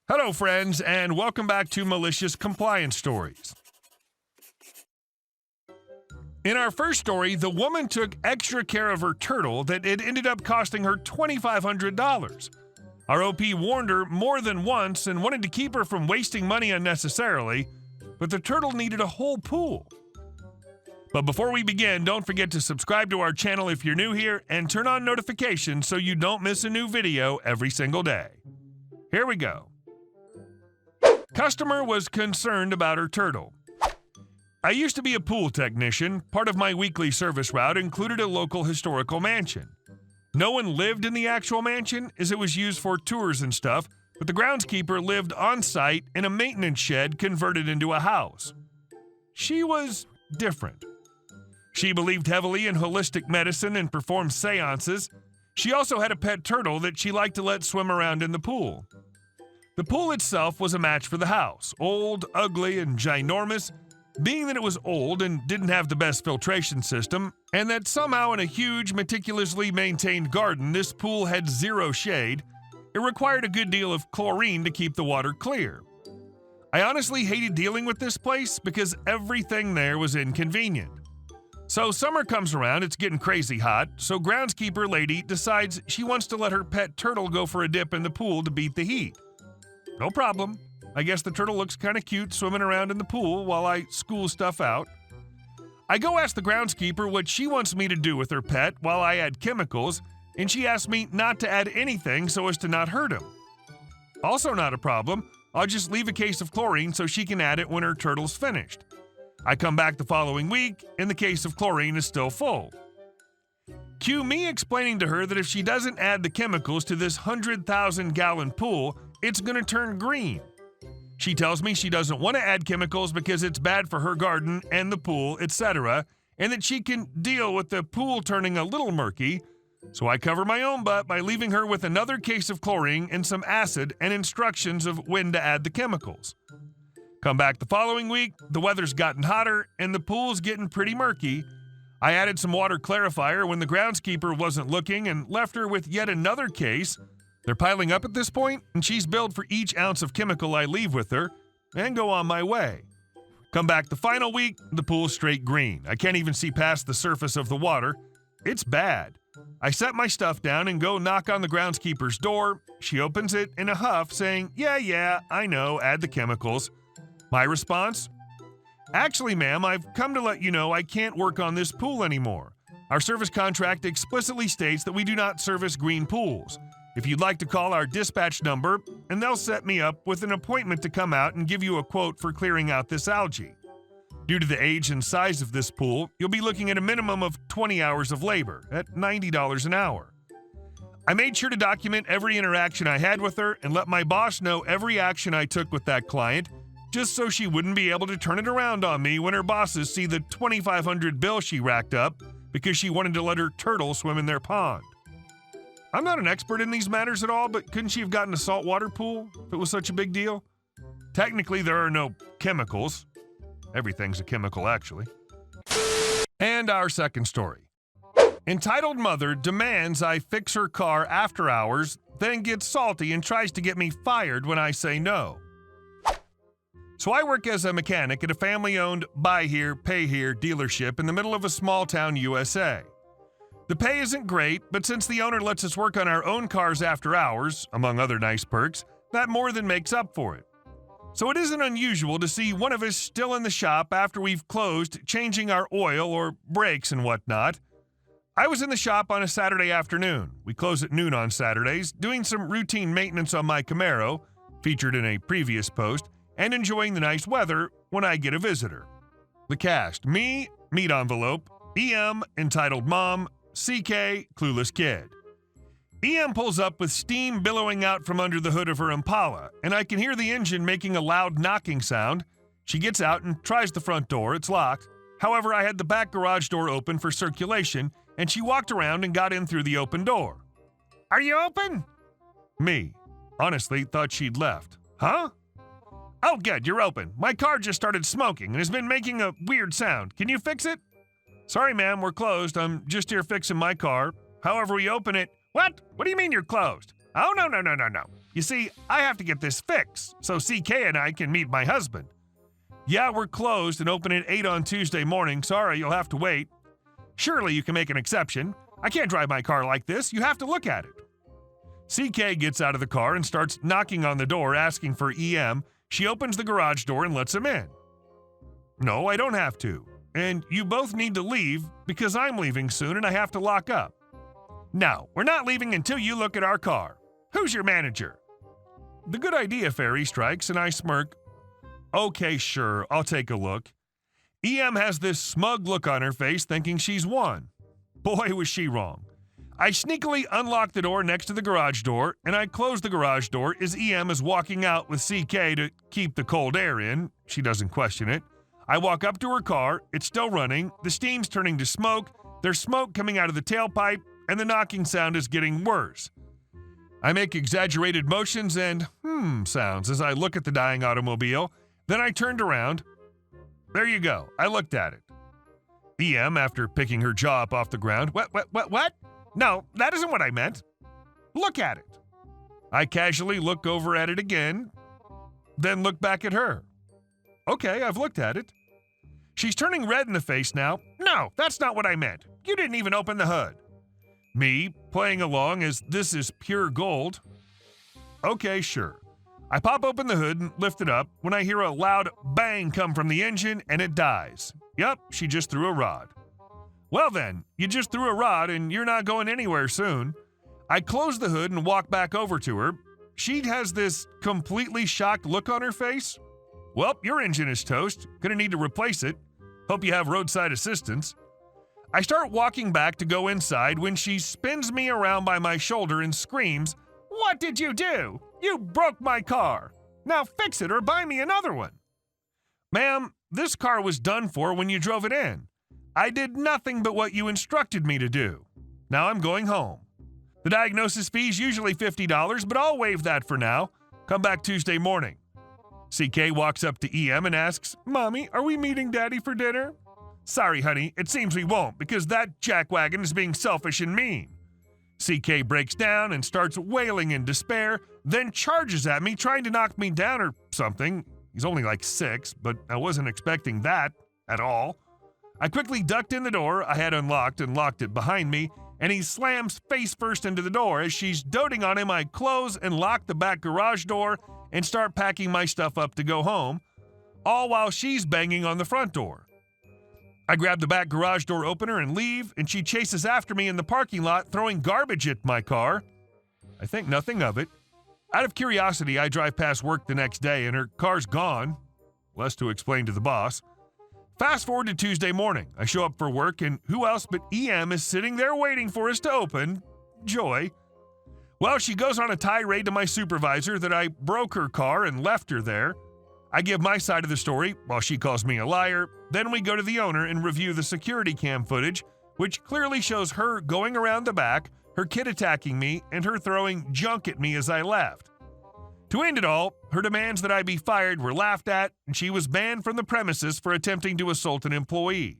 Hello, friends, and welcome back to Malicious Compliance Stories. In our first story, the woman took extra care of her turtle that it ended up costing her $2,500. Our OP warned her more than once and wanted to keep her from wasting money unnecessarily, but the turtle needed a whole pool. But before we begin, don't forget to subscribe to our channel if you're new here and turn on notifications so you don't miss a new video every single day. Here we go. Customer was concerned about her turtle. I used to be a pool technician. Part of my weekly service route included a local historical mansion. No one lived in the actual mansion as it was used for tours and stuff, but the groundskeeper lived on site in a maintenance shed converted into a house. She was different. She believed heavily in holistic medicine and performed seances. She also had a pet turtle that she liked to let swim around in the pool. The pool itself was a match for the house, old, ugly, and ginormous. Being that it was old and didn't have the best filtration system, and that somehow in a huge, meticulously maintained garden this pool had zero shade, it required a good deal of chlorine to keep the water clear. I honestly hated dealing with this place because everything there was inconvenient. So summer comes around, it's getting crazy hot, so groundskeeper lady decides she wants to let her pet turtle go for a dip in the pool to beat the heat. No problem. I guess the turtle looks kind of cute swimming around in the pool while I school stuff out. I go ask the groundskeeper what she wants me to do with her pet while I add chemicals, and she asks me not to add anything so as to not hurt him. Also not a problem. I'll just leave a case of chlorine so she can add it when her turtle's finished. I come back the following week, and the case of chlorine is still full. Cue me explaining to her that if she doesn't add the chemicals to this 100,000-gallon pool, it's going to turn green. She tells me she doesn't want to add chemicals because it's bad for her garden and the pool, etc., and that she can deal with the pool turning a little murky, so I cover my own butt by leaving her with another case of chlorine and some acid and instructions of when to add the chemicals. Come back the following week, the weather's gotten hotter and the pool's getting pretty murky. I added some water clarifier when the groundskeeper wasn't looking and left her with yet another case. They're piling up at this point, and she's billed for each ounce of chemical I leave with her, and go on my way. Come back the final week, the pool's straight green. I can't even see past the surface of the water. It's bad. I set my stuff down and go knock on the groundskeeper's door. She opens it in a huff, saying, Yeah, I know, add the chemicals. My response? Actually, ma'am, I've come to let you know I can't work on this pool anymore. Our service contract explicitly states that we do not service green pools. If you'd like to call our dispatch number, and they'll set me up with an appointment to come out and give you a quote for clearing out this algae. Due to the age and size of this pool, you'll be looking at a minimum of 20 hours of labor at $90 an hour. I made sure to document every interaction I had with her and let my boss know every action I took with that client, just so she wouldn't be able to turn it around on me when her bosses see the $2,500 bill she racked up because she wanted to let her turtle swim in their pond. I'm not an expert in these matters at all, but couldn't she have gotten a saltwater pool if it was such a big deal? Technically, there are no chemicals. Everything's a chemical, actually. And our second story. Entitled mother demands I fix her car after hours, then gets salty and tries to get me fired when I say no. So I work as a mechanic at a family-owned buy here, pay here dealership in the middle of a small town USA. The pay isn't great, but since the owner lets us work on our own cars after hours, among other nice perks, that more than makes up for it. So it isn't unusual to see one of us still in the shop after we've closed, changing our oil or brakes and whatnot. I was in the shop on a Saturday afternoon. We close at noon on Saturdays, doing some routine maintenance on my Camaro, featured in a previous post, and enjoying the nice weather when I get a visitor. The cast: me, meat envelope, EM, entitled mom, CK, clueless kid. EM pulls up with steam billowing out from under the hood of her Impala, and I can hear the engine making a loud knocking sound. She gets out and tries the front door. It's locked. However, I had the back garage door open for circulation, and she walked around and got in through the open door. Are you open? Me. Honestly, thought she'd left. Huh? Oh, good, you're open. My car just started smoking and has been making a weird sound. Can you fix it? Sorry, ma'am, we're closed. I'm just here fixing my car. However, we open it. What? What do you mean you're closed? Oh, no. You see, I have to get this fixed so CK and I can meet my husband. Yeah, we're closed and open at 8 on Tuesday morning. Sorry, you'll have to wait. Surely you can make an exception. I can't drive my car like this. You have to look at it. CK gets out of the car and starts knocking on the door asking for EM. She opens the garage door and lets him in. No, I don't have to. And you both need to leave because I'm leaving soon and I have to lock up. No, we're not leaving until you look at our car. Who's your manager? The good idea fairy strikes and I smirk. Okay, sure, I'll take a look. EM has this smug look on her face thinking she's won. Boy, was she wrong. I sneakily unlock the door next to the garage door, and I close the garage door as EM is walking out with CK to keep the cold air in. She doesn't question it. I walk up to her car. It's still running. The steam's turning to smoke. There's smoke coming out of the tailpipe, and the knocking sound is getting worse. I make exaggerated motions and sounds as I look at the dying automobile. Then I turned around. There you go. I looked at it. EM, after picking her jaw up off the ground, What? No, that isn't what I meant. Look at it. I casually look over at it again, then look back at her. Okay, I've looked at it. She's turning red in the face now. No, that's not what I meant. You didn't even open the hood. Me, playing along as this is pure gold. Okay, sure. I pop open the hood and lift it up when I hear a loud bang come from the engine and it dies. Yup, she just threw a rod. Well then, you just threw a rod and you're not going anywhere soon. I close the hood and walk back over to her. She has this completely shocked look on her face. Well, your engine is toast. Gonna need to replace it. Hope you have roadside assistance. I start walking back to go inside when she spins me around by my shoulder and screams, "What did you do? You broke my car. Now fix it or buy me another one." Ma'am, this car was done for when you drove it in. I did nothing but what you instructed me to do. Now I'm going home. The diagnosis fee is usually $50, but I'll waive that for now. Come back Tuesday morning. CK walks up to EM and asks, "Mommy, are we meeting Daddy for dinner?" "Sorry, honey, it seems we won't because that jackwagon is being selfish and mean." CK breaks down and starts wailing in despair, then charges at me trying to knock me down or something. He's only like 6, but I wasn't expecting that at all. I quickly ducked in the door I had unlocked and locked it behind me, and he slams face first into the door. As she's doting on him, I close and lock the back garage door and start packing my stuff up to go home, all while she's banging on the front door. I grab the back garage door opener and leave, and she chases after me in the parking lot, throwing garbage at my car. I think nothing of it. Out of curiosity, I drive past work the next day, and her car's gone. Less to explain to the boss. Fast forward to Tuesday morning. I show up for work, and who else but EM is sitting there waiting for us to open? Joy. Well, she goes on a tirade to my supervisor that I broke her car and left her there. I give my side of the story while she calls me a liar. Then we go to the owner and review the security cam footage, which clearly shows her going around the back, her kid attacking me, and her throwing junk at me as I left. To end it all, her demands that I be fired were laughed at, and she was banned from the premises for attempting to assault an employee.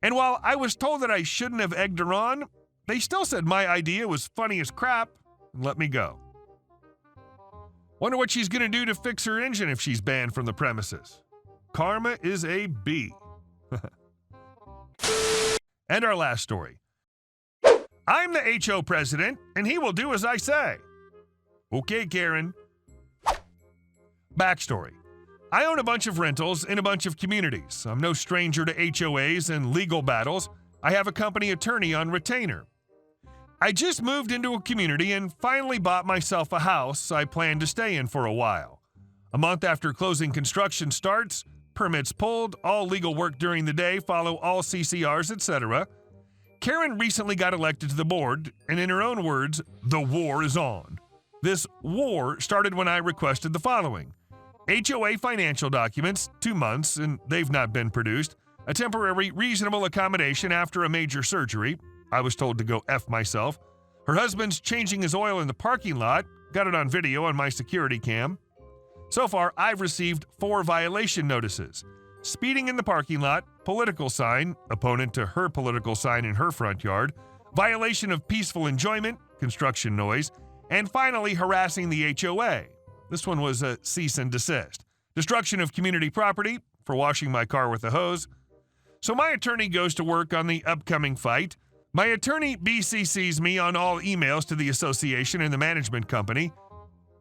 And while I was told that I shouldn't have egged her on, they still said my idea was funny as crap and let me go. Wonder what she's gonna do to fix her engine if she's banned from the premises. Karma is a B. And our last story. I'm the HO president, and he will do as I say. Okay, Karen. Backstory. I own a bunch of rentals in a bunch of communities. I'm no stranger to HOAs and legal battles. I have a company attorney on retainer. I just moved into a community and finally bought myself a house I plan to stay in for a while. A month after closing construction starts, permits pulled, all legal work during the day, follow all CCRs, etc. Karen recently got elected to the board, and in her own words, the war is on. This war started when I requested the following: HOA financial documents, 2 months, and they've not been produced, a temporary reasonable accommodation after a major surgery. I was told to go F myself. Her husband's changing his oil in the parking lot, got it on video on my security cam. So far, I've received 4 violation notices: speeding in the parking lot, political sign, opponent to her political sign in her front yard, violation of peaceful enjoyment, construction noise, And finally, harassing the HOA. This one was a cease and desist. Destruction of community property for washing my car with a hose. So my attorney goes to work on the upcoming fight. My attorney BCCs me on all emails to the association and the management company.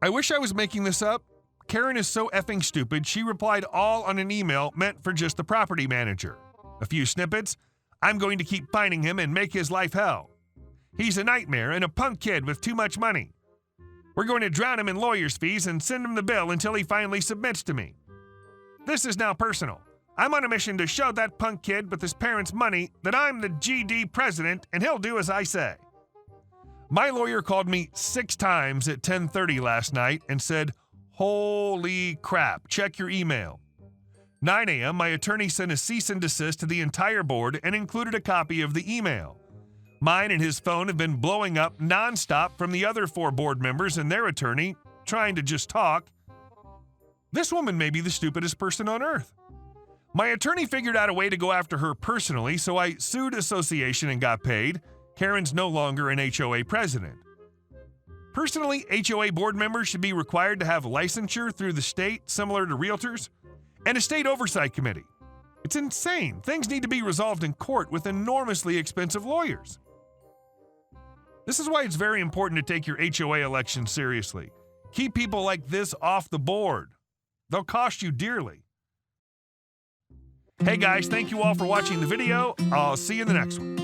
I wish I was making this up. Karen is so effing stupid, she replied all on an email meant for just the property manager. A few snippets. I'm going to keep finding him and make his life hell. He's a nightmare and a punk kid with too much money. We're going to drown him in lawyer's fees and send him the bill until he finally submits to me. This is now personal. I'm on a mission to show that punk kid with his parents' money that I'm the GD president and he'll do as I say. My lawyer called me 6 times at 10:30 last night and said, holy crap, check your email. 9 a.m., my attorney sent a cease and desist to the entire board and included a copy of the email. Mine and his phone have been blowing up nonstop from the other 4 board members and their attorney, trying to just talk. This woman may be the stupidest person on earth. My attorney figured out a way to go after her personally, so I sued association and got paid. Karen's no longer an HOA president. Personally, HOA board members should be required to have licensure through the state, similar to realtors, and a state oversight committee. It's insane. Things need to be resolved in court with enormously expensive lawyers. This is why it's very important to take your HOA election seriously. Keep people like this off the board. They'll cost you dearly. Hey guys, thank you all for watching the video. I'll see you in the next one.